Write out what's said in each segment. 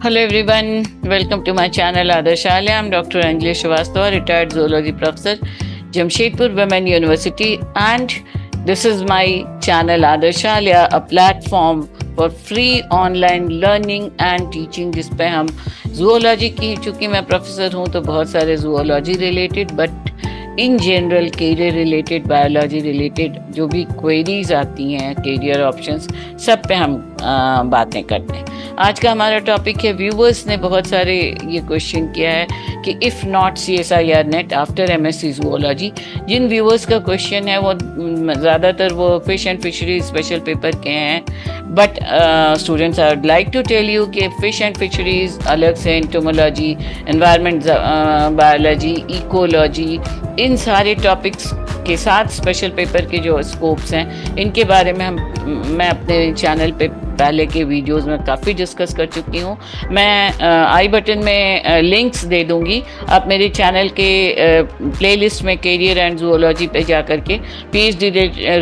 Hello everyone, welcome to my channel Adarsh. I'm Dr. Anjali Srivastava, retired zoology professor, Jamshedpur Women University, and this is my channel Adarsh, a platform for free online learning and teaching जिस पे हम zoology की, चूँकि मैं professor हूँ तो बहुत सारे zoology related but in general career related, biology related जो भी क्वेरीज आती हैं, कैरियर ऑप्शंस, सब पे हम बातें करते हैं। आज का हमारा टॉपिक है, व्यूवर्स ने बहुत सारे ये क्वेश्चन किया है कि if not CSIR NET after MSc zoology. जिन व्यूवर्स का क्वेश्चन है वो ज़्यादातर वो fish and fisheries special paper के हैं, but students I would like to tell you कि फिश एंड फिशरीज अलग से, एंटोमोलॉजी, एनवायरमेंट बायोलॉजी, इकोलॉजी, इन सारे टॉपिक्स के साथ स्पेशल पेपर के जो स्कोप्स हैं इनके बारे में मैं अपने चैनल पे पहले के वीडियोस में काफ़ी डिस्कस कर चुकी हूँ। मैं आई बटन में लिंक्स दे दूँगी, आप मेरे चैनल के प्लेलिस्ट में कैरियर एंड जूलॉजी पे जा कर के PhD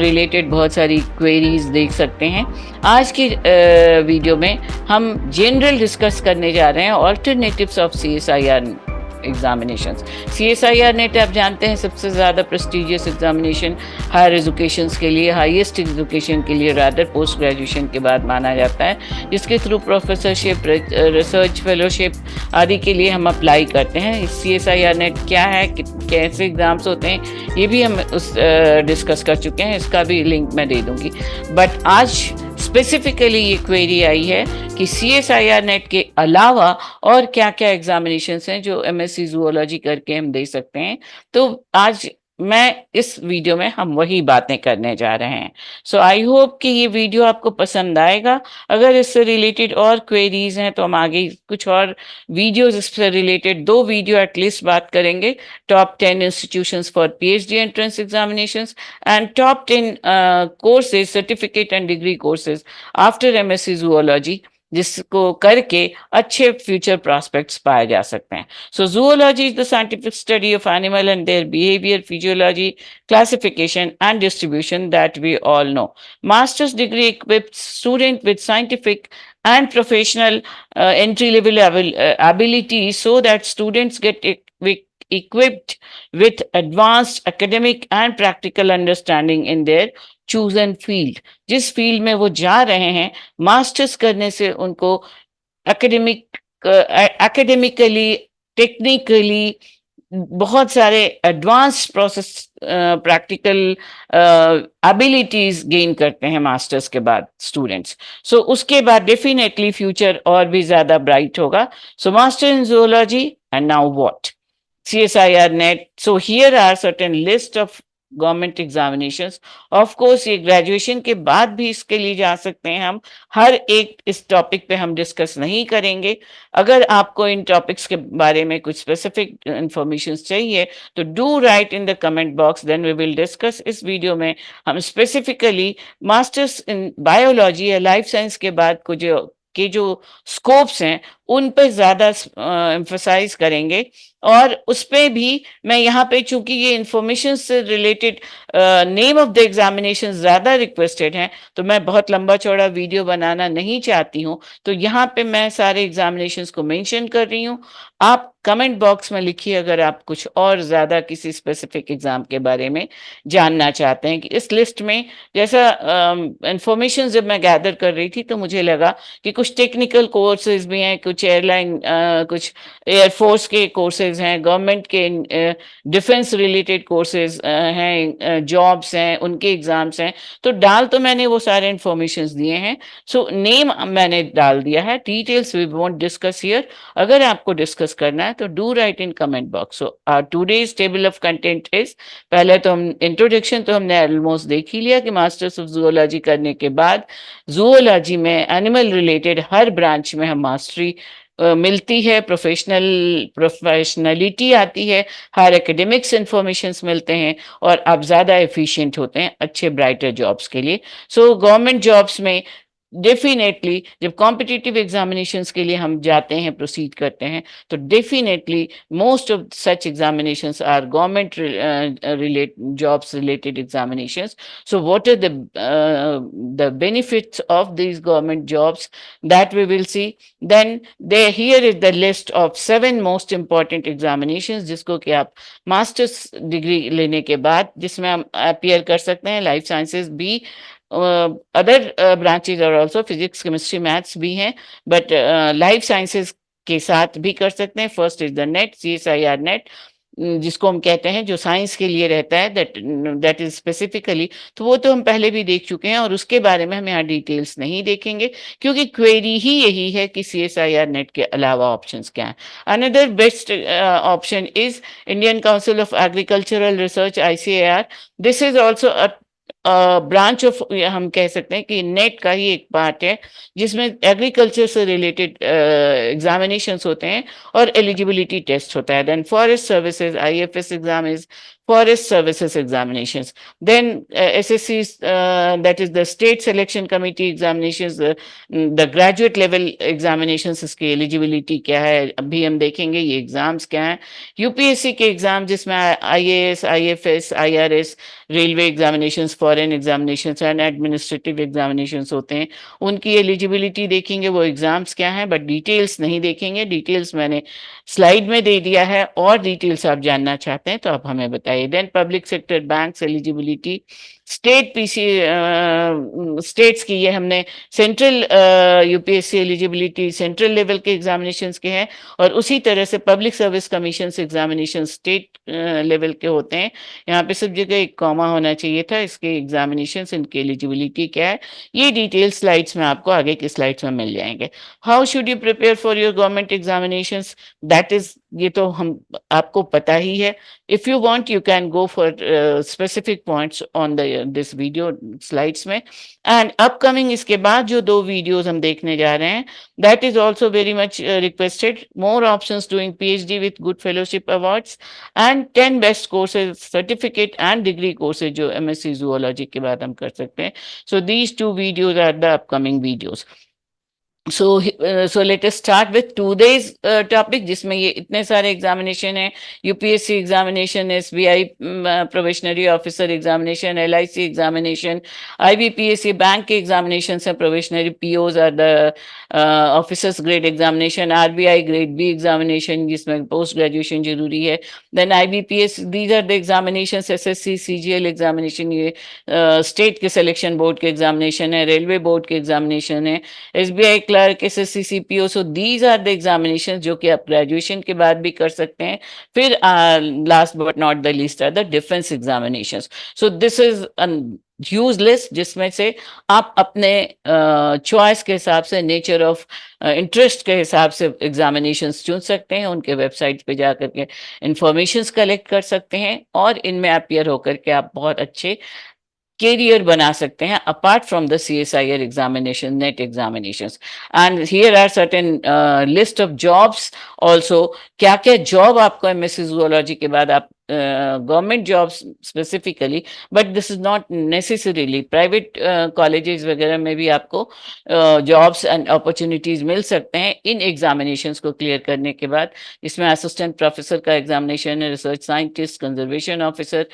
रिलेटेड बहुत सारी क्वेरीज देख सकते हैं। आज की वीडियो में हम जनरल डिस्कस करने जा रहे हैं alternatives of CSIR examinations. CSIR net आप जानते हैं सबसे ज़्यादा प्रेस्टिजियस एग्जामिनेशन हायर एजुकेशन के लिए, हाईएस्ट एजुकेशन के लिए रादर पोस्ट ग्रेजुएशन के बाद माना जाता है, जिसके थ्रू प्रोफेसरशिप, रिसर्च फेलोशिप आदि के लिए हम अप्लाई करते हैं। CSIR नेट क्या है, कैसे एग्ज़ाम्स होते हैं, ये भी हम डिस्कस कर चुके हैं, इसका भी लिंक मैं दे दूँगी। बट आज स्पेसिफिकली ये क्वेरी आई है कि CSIR नेट के अलावा और क्या क्या एग्जामिनेशंस हैं जो MSc जूलॉजी करके हम दे सकते हैं। तो आज मैं इस वीडियो में हम वही बातें करने जा रहे हैं। सो आई होप कि ये वीडियो आपको पसंद आएगा। अगर इससे रिलेटेड और क्वेरीज हैं तो हम आगे कुछ और वीडियोज इससे रिलेटेड 2 वीडियो एटलीस्ट बात करेंगे। Top 10 institutions for PhD entrance examinations and top 10 courses, certificate and degree courses after MSc zoology, जिसको करके अच्छे फ्यूचर प्रॉस्पेक्ट्स पाए जा सकते हैं। So zoology is the scientific study of animal and their behaviour, physiology, classification and distribution that we all know. Masters degree equips student with scientific and professional entry level abilities so that students get equipped with advanced academic and practical understanding in their chosen field। जिस field में वो जा रहे हैं, masters करने से उनको academically, technically बहुत सारे advance process, practical abilities gain करते हैं मास्टर्स के बाद स्टूडेंट्स। सो उसके बाद डेफिनेटली फ्यूचर और भी ज्यादा ब्राइट होगा। So master in zoology and now what? CSIR net. So here are certain list of government examinations. Of course ये ग्रेजुएशन के बाद भी इसके लिए जा सकते हैं हम। हर एक इस टॉपिक पे हम डिस्कस नहीं करेंगे। अगर आपको इन टॉपिक्स के बारे में कुछ स्पेसिफिक इंफॉर्मेशन चाहिए तो do write in the comment box, then we will discuss. इस वीडियो में हम स्पेसिफिकली मास्टर्स इन बायोलॉजी या लाइफ साइंस के बाद जो स्कोप्स हैं उन पे ज्यादा एम्फसाइज करेंगे। और उस पे भी मैं यहाँ पे, चूंकि ये इंफॉर्मेशन से related name of the examination ज्यादा रिक्वेस्टेड हैं, तो मैं बहुत लंबा चौड़ा वीडियो बनाना नहीं चाहती हूँ, तो यहाँ पे मैं सारे एग्जामिनेशंस को मेंशन कर रही हूँ। आप कमेंट बॉक्स में लिखिए अगर आप कुछ और ज्यादा किसी स्पेसिफिक एग्जाम के बारे में जानना चाहते हैं। कि इस लिस्ट में जैसा इंफॉर्मेशन जब मैं गैदर कर रही थी तो मुझे लगा कि कुछ टेक्निकल कोर्सेज भी हैं, कुछ एयरलाइन, कुछ एयरफोर्स के कोर्सेज हैं, गवर्नमेंट के डिफेंस रिलेटेड कोर्सेज हैं, जॉब्स हैं, उनके एग्जाम्स हैं। तो डाल तो मैंने वो सारे इंफॉर्मेशन दिए हैं। सो नेम मैंने डाल दिया है, details we won't discuss here. अगर आपको डिस्कस करना है तो do write in comment box. So today's table of content is, पहले तो हम इंट्रोडक्शन तो हमने ऑलमोस्ट देख ही लिया कि मास्टर्स ऑफ जूलॉजी करने के बाद जूलॉजी में एनिमल रिलेटेड हर ब्रांच में हम मास्टरी मिलती है, प्रोफेशनलिटी आती है, हायर एकेडमिक्स इंफॉर्मेशंस मिलते हैं और आप ज़्यादा एफिशिएंट होते हैं अच्छे ब्राइटर जॉब्स के लिए। सो गवर्नमेंट जॉब्स में डेफिनेटली जब कॉम्पिटिटिव एग्जामिनेशंस के लिए हम जाते हैं, प्रोसीड करते हैं, तो definitely most of such examinations are government relate jobs related examinations. So what are the benefits of these government jobs that we will see? Then there here is the list of 7 most important examinations जिसको कि आप masters degree लेने के बाद जिसमें हम appear कर सकते हैं. लाइफ साइंसेज भी, अदर ब्रांचेज और ऑल्सो फिजिक्स केमिस्ट्री मैथ्स भी हैं, बट लाइफ साइंसेज के साथ भी कर सकते हैं. First is the net, CSIR net, जिसको हम कहते हैं जो साइंस के लिए रहता है, दैट इज स्पेसिफिकली. तो वो तो हम पहले भी देख चुके हैं और उसके बारे में हम यहाँ डिटेल्स नहीं देखेंगे, क्योंकि क्वेरी ही यही है कि CSIR नेट के अलावा ऑप्शंस क्या हैं. Another best option is Indian council of agricultural research, ICAR. This is also branch of, हम कह सकते हैं कि नेट का ही एक पार्ट है, जिसमें एग्रीकल्चर से रिलेटेड एग्जामिनेशंस होते हैं और एलिजिबिलिटी टेस्ट होता है. Then forest services, IFS exam is forest services examinations. Then SSC, that is the state selection committee examinations, the graduate level examinations, इसकी eligibility क्या है अभी हम देखेंगे, ये एग्जाम्स क्या हैं. UPSC के एग्जाम जिसमें IAS, IFS, IRS, railway examinations, foreign examinations and administrative examinations होते हैं, उनकी एलिजिबिलिटी देखेंगे, वो एग्जाम्स क्या हैं, बट डिटेल्स नहीं देखेंगे. डिटेल्स मैंने स्लाइड में दे दिया है, और डिटेल्स आप जानना चाहते हैं तो आप हमें बताइए. Then public sector banks eligibility, state PC states की, ये हमने central UPSC eligibility central level के एग्जामिनेशंस के हैं, और उसी तरह से public service commission examination state level के होते हैं. यहाँ पे सब जगह एक कॉमा होना चाहिए था. इसके एग्जामिनेशंस, इनकी एलिजिबिलिटी क्या है, ये डिटेल स्लाइड्स में आपको आगे की स्लाइड्स में मिल जाएंगे. How should you prepare for your government examinations, that is, ये तो हम आपको पता ही है. If you want you can go for specific points on the this video slides में. एंड अपकमिंग इसके बाद जो 2 वीडियोस हम देखने जा रहे हैं, that is also very much requested. More options doing PhD with good fellowship awards and 10 best courses, certificate and degree courses जो MSc जूलॉजी के बाद हम कर सकते हैं. So these 2 videos are the upcoming videos. So let us start with today's topic, जिसमें ये इतने सारे एग्जामिनेशन हैं. UPSC examination, SBI probationary officer examination, LIC examination, IBPSC bank के एग्जामिनेशन हैं, probationary POs are the officers grade examination, RBI grade B examination जिसमें post graduation जरूरी है. Then IBPS, these are the examination. SSC CGL examination, ये state के selection board के examination है, railway board के एग्जामिनेशन है, SBI clerk, SSC CPO. So these are the examination जो कि आप ग्रेजुएशन के बाद भी कर सकते हैं. फिर last but not the least are the defence examinations. So this is huge list, जिसमें से आप अपने चॉइस के हिसाब से, नेचर ऑफ इंटरेस्ट के हिसाब से एग्जामिनेशंस चुन सकते हैं. उनके वेबसाइट पे जा करके इंफॉर्मेशंस कलेक्ट कर सकते हैं, और इनमें अपियर होकर के आप बहुत अच्छे career बना सकते हैं apart from the CSIR examination, NET examinations. And here are certain list of jobs also. क्या क्या जॉब आपको MSc zoology के बाद आप government jobs specifically, but this is not necessarily, private colleges वगैरह में भी आपको जॉब्स एंड अपॉर्चुनिटीज मिल सकते हैं इन एग्जामिनेशंस को क्लियर करने के बाद. इसमें असिस्टेंट प्रोफेसर का एग्जामिनेशन है, research scientist, conservation officer,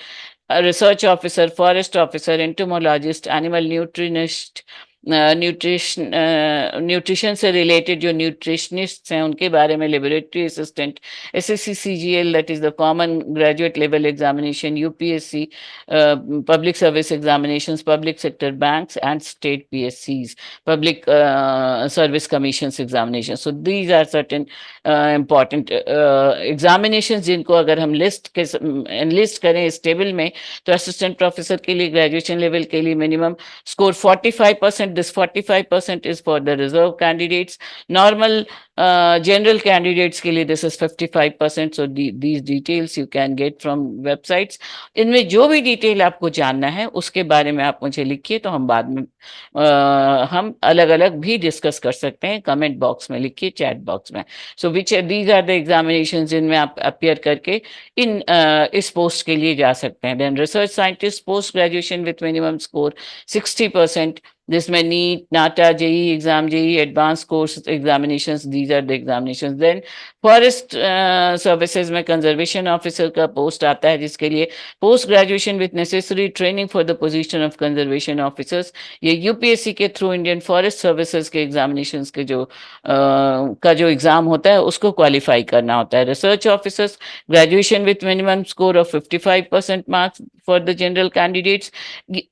research officer, forest officer, entomologist, animal nutritionist, nutrition से रिलेटेड जो न्यूट्रिशनिस्ट हैं उनके बारे में, laboratory assistant, SSC CGL that is the common graduate level examination, UPSC public service examinations, public sector banks and state PSCs public service commission examination. So these are certain important examination जिनको अगर हम list करें इस table में, तो assistant professor के लिए graduation level के लिए minimum score 45%. This 45% is for the reserve candidates. Normal general candidates के लिए this is 55%. So these details you can get from websites. इनमें जो भी डिटेल आपको जानना है उसके बारे में आप मुझे लिखिए, तो हम बाद में हम अलग अलग भी डिस्कस कर सकते हैं. कमेंट बॉक्स में लिखिए, चैट बॉक्स में. So which these are the examination जिनमें आप अपियर करके इस पोस्ट के लिए जा सकते हैं. Then research scientist, post graduation with minimum score 60%. जिसमें NEET, NATA, JEE exam, JEE advance course examinations, these are the examinations. Then forest services में कंजर्वेशन ऑफिसर का पोस्ट आता है, जिसके लिए post graduation with necessary training for the position of conservation officers. ये UPSC के through Indian forest services के examinations के का जो एग्जाम होता है उसको क्वालिफाई करना होता है। Research officers, graduation with minimum score of 55% marks for the general candidates.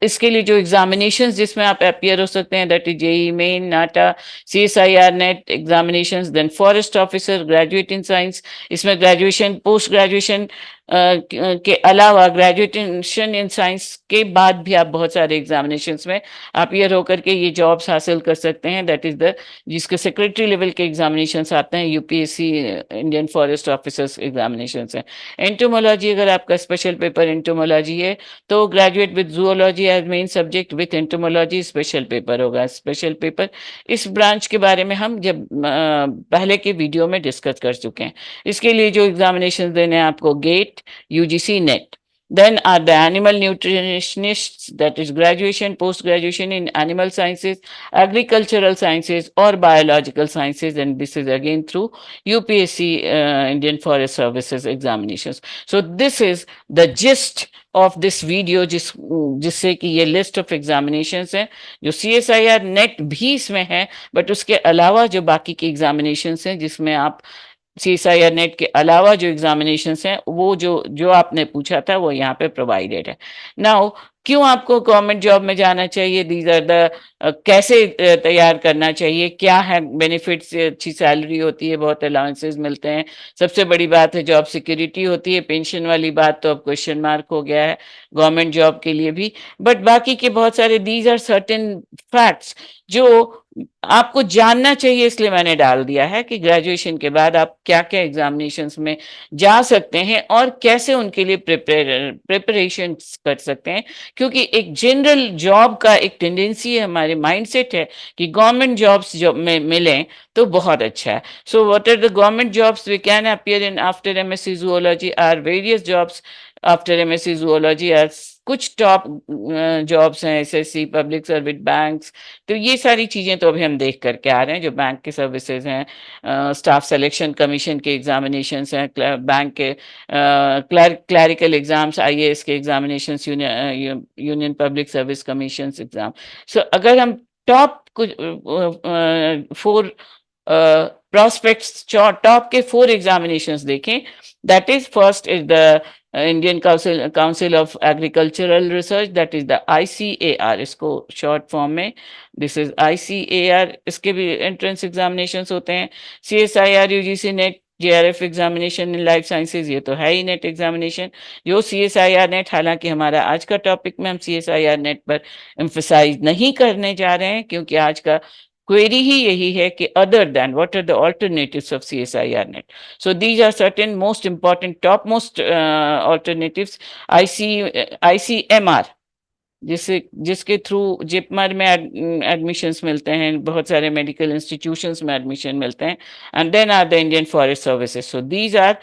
इसके लिए जो एग्जामिनेशन जिसमें आप अपियर हो सकते हैं, that is JEE main, NATA, CSIR NET examination. Then forest officer, graduate in science, इसमें ग्रेजुएशन, पोस्ट ग्रेजुएशन के अलावा ग्रेजुएशन इन साइंस के बाद भी आप बहुत सारे एग्जामिनेशंस में अपियर होकर के ये जॉब्स हासिल कर सकते हैं। दैट इज द जिसके सेक्रेटरी लेवल के एग्जामिनेशंस आते हैं, UPSC Indian forest officers examinations हैं। एंटोमोलॉजी, अगर आपका स्पेशल पेपर एंटोमोलॉजी है तो graduate with zoology as main subject with entomology special paper होगा। स्पेशल पेपर इस ब्रांच के बारे में हम जब पहले के वीडियो में डिस्कस कर चुके हैं। इसके लिए जो एग्जामिनेशन देने हैं आपको, GATE, UGC NET. Then are the animal nutritionists, that is graduation, post graduation in animal sciences, agricultural sciences or biological sciences, and this is again through UPSC Indian Forest Services examinations. So this is the gist of this video, जिससे कि ये list of examinations हैं, जो CSIR net भी इसमें है, but उसके अलावा जो बाकी के एग्जामिनेशंस हैं जिसमें आप CSIR नेट के अलावा जो एग्जामिनेशंस हैं वो जो जो आपने पूछा था वो यहाँ पे प्रोवाइडेड है। नाउ क्यों आपको गवर्नमेंट जॉब में जाना चाहिए, दीज आर द कैसे तैयार करना चाहिए, क्या है बेनिफिट्स, अच्छी सैलरी होती है, बहुत अलाउंसेस मिलते हैं, सबसे बड़ी बात है जॉब सिक्योरिटी होती है। पेंशन वाली बात तो अब क्वेश्चन मार्क हो गया है गवर्नमेंट जॉब के लिए भी, बट बाकी के बहुत सारे दीज आर सर्टेन फैक्ट्स जो आपको जानना चाहिए, इसलिए मैंने डाल दिया है कि ग्रेजुएशन के बाद आप क्या क्या एग्जामिनेशंस में जा सकते हैं और कैसे उनके लिए प्रिपरेशन कर सकते हैं। क्योंकि एक जनरल जॉब का एक टेंडेंसी है, हमारे माइंडसेट है कि गवर्नमेंट जॉब्स जॉब में मिलें तो बहुत अच्छा है। So what are the government jobs we can appear in after MSc zoology are various jobs after MSc zoology are कुछ टॉप जॉब्स हैं, SSC, पब्लिक सर्विस, बैंक्स। तो ये सारी चीज़ें तो अभी हम देख करके आ रहे हैं, जो बैंक के सर्विसेज हैं, स्टाफ सिलेक्शन कमीशन के एग्जामिनेशंस हैं, बैंक के क्लैरिकल एग्जाम्स, IAS के examinations, union public service commission exam. So अगर हम टॉप कुछ 4 प्रोस्पेक्ट्स, टॉप के 4 एग्जामिनेशंस देखें, that is first is the Indian Council of Agricultural Research, that is the ICAR, इसको शॉर्ट फॉर्म में, this is ICAR। इसके भी एंट्रेंस एग्जामिनेशंस होते हैं। CSIR, UGC net, JRF examination in life sciences, ये तो है ही नेट एग्जामिनेशन। जो CSIR नेट, हालांकि हमारा आज का टॉपिक में हम CSIR नेट पर एम्फसाइज नहीं करने जा रहे हैं, क्योंकि आज का क्वेरी ही यही है कि other than what are the alternatives of CSIR NET. So these are certain most important, topmost alternatives. ICMR, जिसके थ्रू जिपमर में एडमिशंस मिलते हैं, बहुत सारे मेडिकल इंस्टीट्यूशंस में एडमिशन मिलते हैं। And then are the Indian forest services. So these are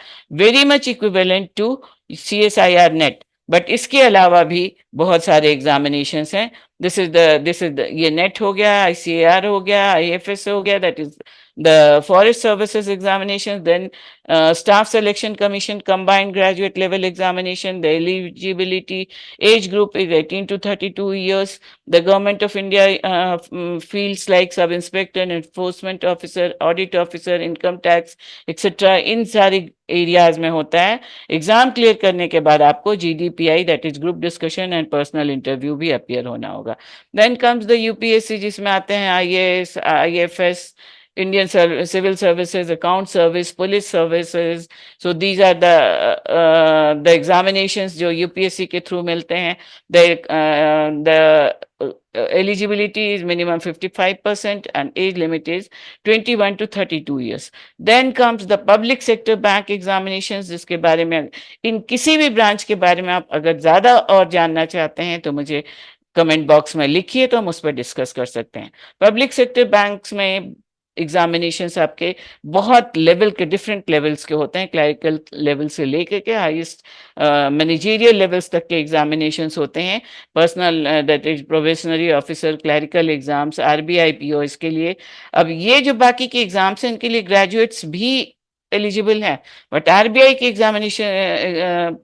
very much equivalent to CSIR NET. But इसके अलावा भी बहुत सारे एग्जामिनेशंस हैं। दिस इज द ये नेट हो गया, ICAR हो गया, IFS हो गया, that is the forest services examinations, then staff selection commission combined graduate level examination, the eligibility age group is 18 to 32 years. The government of India fields like sub inspector, enforcement officer, audit officer, income tax etc. इन सारी areas में होता है। Exam clear करने के बाद आपको GDPI, that is group discussion and personal interview भी appear होना होगा। देन कम्स द UPSC, जिसमें आते हैं IAS, IFS, Indian Civil Services, Account Service, Police Services. So these are the examinations जो UPSC के थ्रू मिलते हैं। The eligibility is minimum 55% and age limit is 21 to 32 years. Then comes the public sector bank examinations, जिसके बारे में इन किसी भी branch के बारे में आप अगर ज़्यादा और जानना चाहते हैं तो मुझे कमेंट बॉक्स में लिखिए, तो हम उस पर डिस्कस कर सकते हैं। पब्लिक सेक्टर बैंक्स में एग्जामिनेशंस आपके बहुत लेवल के, डिफरेंट लेवल्स के होते हैं, क्लरिकल लेवल से लेकर के हाईएस्ट मैनेजरियल लेवल्स तक के एग्जामिनेशंस होते हैं। Personal that is probationary officer, clerical exams, RBI PO, इसके लिए। अब ये जो बाकी के एग्जाम्स हैं इनके लिए ग्रेजुएट्स भी एलिजिबल हैं, बट आरबीआई के एग्जामिनेशन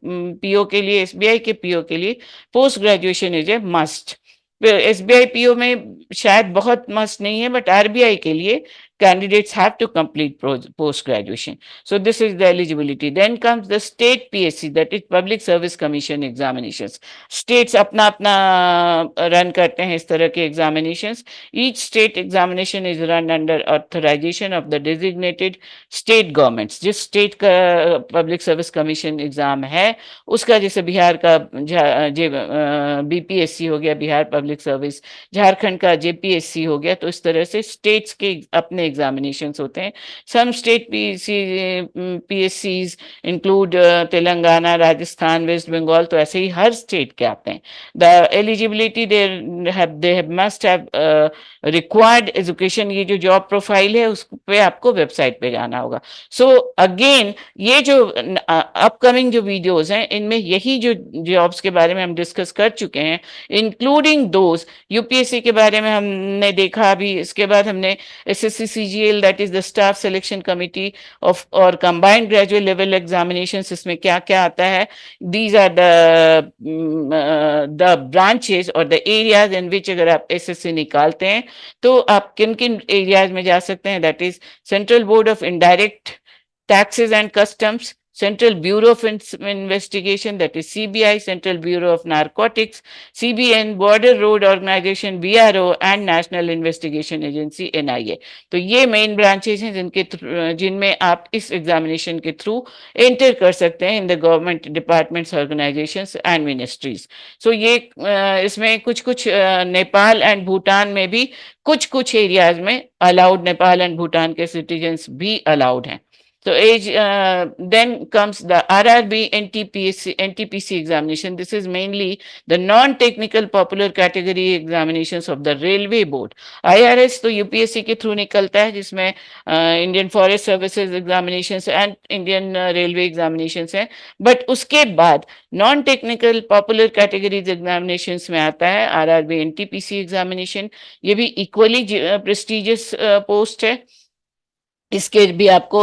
पीओ के लिए, एसबीआई के पीओ के लिए post graduation is a must. SBI PO में शायद बहुत मस्ट नहीं है, बट आरबीआई के लिए candidates have to complete post graduation. So this is the eligibility. Then comes the state PSC, that is Public Service Commission examinations. States अपना अपना run करते हैं इस तरह के examinations. Each state examination is run under authorization of the designated state governments. जिस state का Public Service Commission exam है उसका, जैसे बिहार का बीपीएससी हो गया, बिहार पब्लिक सर्विस, झारखंड का जेपीएससी हो गया, तो इस तरह से स्टेट्स के अपने एग्जामिनेशंस होते हैं। सम स्टेट पीएससीज इंक्लूड तेलंगाना, राजस्थान, वेस्ट बंगाल, तो ऐसे ही हर स्टेट के आते हैं। The eligibility they must have required education, ये जो जॉब प्रोफाइल है उस पे आपको वेबसाइट पे जाना होगा। सो अगेन ये जो अपकमिंग जो वीडियोस हैं इनमें यही जो जॉब्स के बारे में हम डिस्कस कर चुके हैं, इंक्लूडिंग दोज यूपीएससी के बारे में हमने देखा अभी। इसके बाद हमने SSC CGL, that is the staff selection committee of और कंबाइंड ग्रेजुएट लेवल एग्जामिनेशंस, इसमें क्या क्या आता है। दीज आर द ब्रांचेस और द एरियाज इन विच अगर आप एसएससी निकालते हैं तो आप किन किन एरियाज में जा सकते हैं। That is central board of indirect taxes and customs, Central Bureau of Investigation, that is CBI, Central Bureau of Narcotics, CBN, Border Road Organization BRO, and National Investigation Agency NIA. तो ये main branches हैं जिनमें आप इस examination के through enter कर सकते हैं in the government departments, organisations and ministries. So ये इसमें कुछ कुछ नेपाल एंड भूटान में भी कुछ कुछ एरियाज में अलाउड, नेपाल एंड भूटान के सिटीजन्स भी अलाउड हैं। So then comes the RRB NTPC examination. This is mainly the non-technical popular category examinations of the Railway Board. IRS तो UPSC के थ्रू निकलता है, जिसमें Indian Forest Services examinations and Indian Railway examinations हैं। But उसके बाद non-technical popular categories examinations में आता है RRB NTPC examination। ये भी equally prestigious post है। इसके भी आपको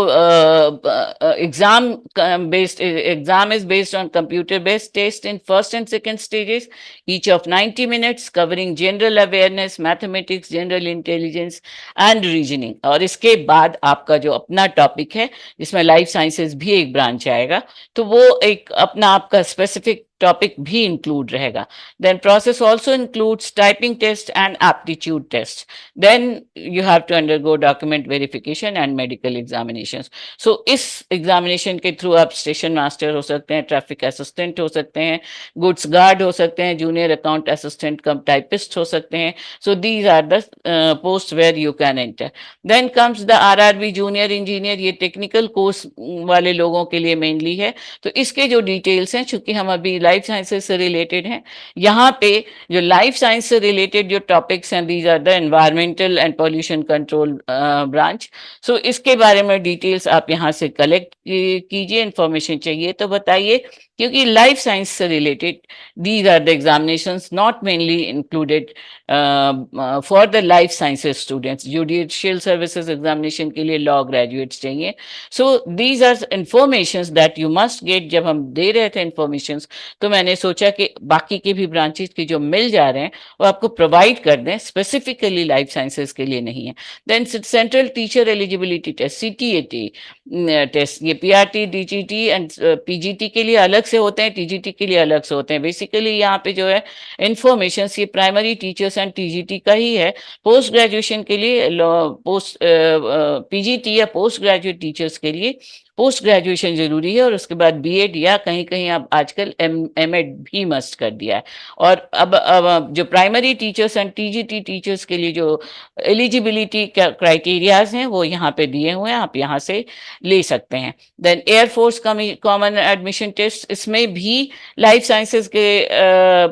exam is based on computer based test in first and second stages, each of 90 minutes, covering general awareness, mathematics, general intelligence and reasoning. और इसके बाद आपका जो अपना टॉपिक है जिसमें लाइफ साइंसेज भी एक ब्रांच आएगा, तो वो एक अपना आपका स्पेसिफिक टॉपिक भी इंक्लूड रहेगा। Then process also includes typing test and aptitude test. Then you have to undergo document verification and medical examination. So इस एग्जामिनेशन के थ्रू आप स्टेशन मास्टर हो सकते हैं, ट्रैफिक असिस्टेंट हो सकते हैं, गुड्स गार्ड हो सकते हैं, junior account assistant cum typist हो सकते हैं। So these are the post where you can enter. Then comes the RRB junior engineer, ये टेक्निकल कोर्स वाले लोगों के लिए मेनली है। तो इसके जो डिटेल्स हैं, चूंकि हम अभी लाइफ साइंसेज से रिलेटेड हैं, यहाँ पे जो लाइफ साइंस से रिलेटेड जो टॉपिक्स हैं, these are the environmental and pollution control branch. So इसके बारे में डिटेल्स आप यहाँ से कलेक्ट कीजिए, इंफॉर्मेशन चाहिए तो बताइए, क्योंकि लाइफ साइंस से related these are the examinations not mainly included for the life sciences students. Judicial services examination के लिए लॉ ग्रेजुएट्स चाहिए। So these are informations that you must get. जब हम दे रहे थे इंफॉर्मेशंस तो मैंने सोचा कि बाकी के भी ब्रांचेस के जो मिल जा रहे हैं वो आपको प्रोवाइड कर दें, स्पेसिफिकली लाइफ साइंसेज के लिए नहीं है। Then central teacher eligibility test, CTET test, ये पीआरटी, डीजीटी एंड पीजीटी के लिए अलग से होते हैं, टीजीटी के लिए अलग से होते हैं। बेसिकली यहाँ पे जो है इंफॉर्मेशन ये प्राइमरी टीचर्स एंड टीजीटी का ही है। पोस्ट ग्रेजुएशन के लिए पोस्ट पीजीटी या पोस्ट ग्रेजुएट टीचर्स के लिए पोस्ट ग्रेजुएशन जरूरी है, और उसके बाद बीएड या कहीं कहीं अब आजकल एमएड भी मस्ट कर दिया है। और अब जो primary teachers and TGT teachers के लिए जो एलिजिबिलिटी क्राइटेरियाज हैं वो यहाँ पे दिए हुए हैं, आप यहाँ से ले सकते हैं। Then air force common admission test, इसमें भी लाइफ साइंसेज के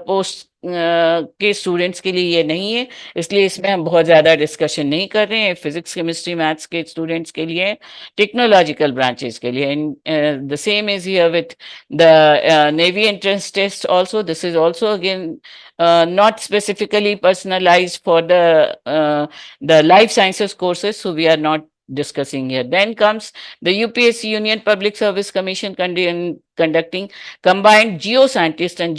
पोस्ट के स्टूडेंट्स के लिए ये नहीं है, इसलिए इसमें हम बहुत ज़्यादा डिस्कशन नहीं कर रहे हैं। फिजिक्स केमिस्ट्री मैथ्स के स्टूडेंट्स के लिए, टेक्नोलॉजिकल ब्रांचेस के लिए। The same is here with the navy entrance test also. This is also again not specifically personalized for the life sciences courses, so we are not discussing here. Then comes the UPSC Union Public Service Commission conducting combined geoscientist and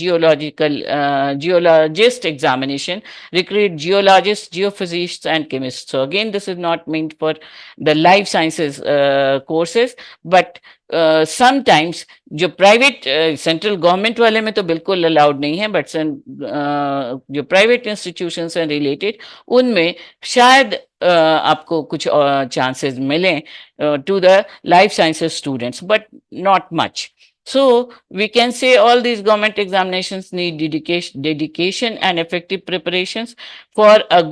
geologist examination, recruit geologists, geophysicists and chemists. So again, this is not meant for the life sciences courses, but sometimes जो private central government वाले में तो बिल्कुल allowed नहीं है, but जो private institution हैं related, उनमें शायद आपको कुछ चांसेस मिलें to the life sciences students, but not much. So we can say all these government examinations need dedication and effective preparations for a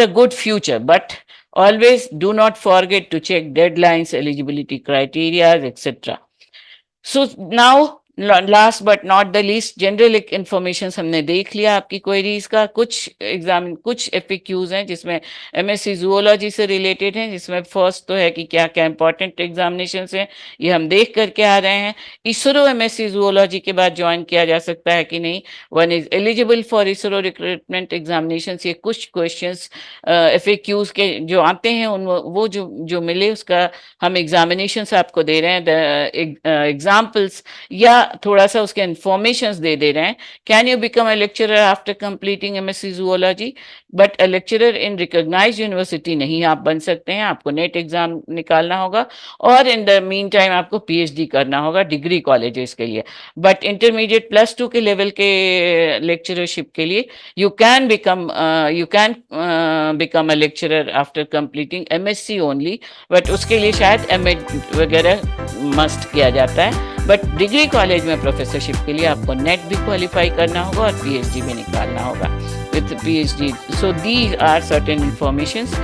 good future, but always do not forget to check deadlines, eligibility criteria, etc. So now last but not the least, general information हमने देख लिया आपकी queries का. कुछ FAQs हैं जिसमें MSc zoology से related हैं, जिसमें फर्स्ट तो है कि क्या क्या इंपॉर्टेंट एग्जामिनेशन हैं, ये हम देख करके आ रहे हैं. इसरो एमएससी जूलॉजी के बाद ज्वाइन किया जा सकता है कि नहीं, one is eligible for ISRO recruitment examination. ये कुछ क्वेश्चंस एफएक्यूज के जो आते हैं उन वो जो मिले उसका हम एग्जामिनेशन आपको दे रहे हैं, एग्जाम्पल्स या थोड़ा सा उसके इंफॉर्मेशंस दे रहे हैं. Can you become a lecturer after completing MSc zoology, but a lecturer in recognised university नहीं आप बन सकते हैं. आपको नेट एग्जाम निकालना होगा और इन द मीन टाइम आपको पीएचडी करना होगा डिग्री कॉलेजेस के लिए. बट इंटरमीडिएट +2 के लेवल के लेक्चरशिप के लिए you can become a lecturer after completing MSc only, but उसके लिए शायद एमएड वगैरह मस्ट किया जाता है. बट डिग्री कॉलेज में प्रोफेसरशिप के लिए आपको नेट भी क्वालिफाई करना होगा और पीएचडी भी निकालना होगा with PhD. So these are certain informations.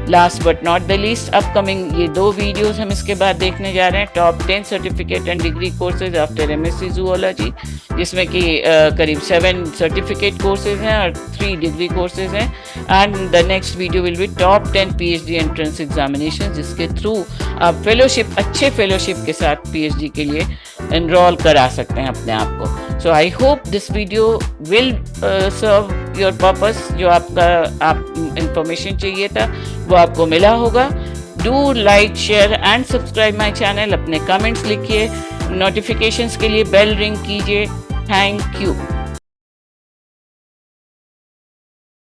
Last but not the least, upcoming ये 2 वीडियोस हम इसके बाद देखने जा रहे हैं. Top 10 certificate and degree courses after MSc zoology, जिसमें कि करीब 7 सर्टिफिकेट कोर्सेज हैं और 3 डिग्री कोर्सेज हैं. And the next video will be top 10 PhD entrance examination, जिसके थ्रू आप फेलोशिप, अच्छे फेलोशिप के साथ पीएचडी के लिए एनरोल करा सकते हैं अपने आप को. So I hope this video will serve your purpose. जो आप इंफॉर्मेशन चाहिए था वो आपको मिला होगा. Do like, share and subscribe my channel. अपने कमेंट्स लिखिए, नोटिफिकेशंस के लिए बेल रिंग कीजिए. Thank you.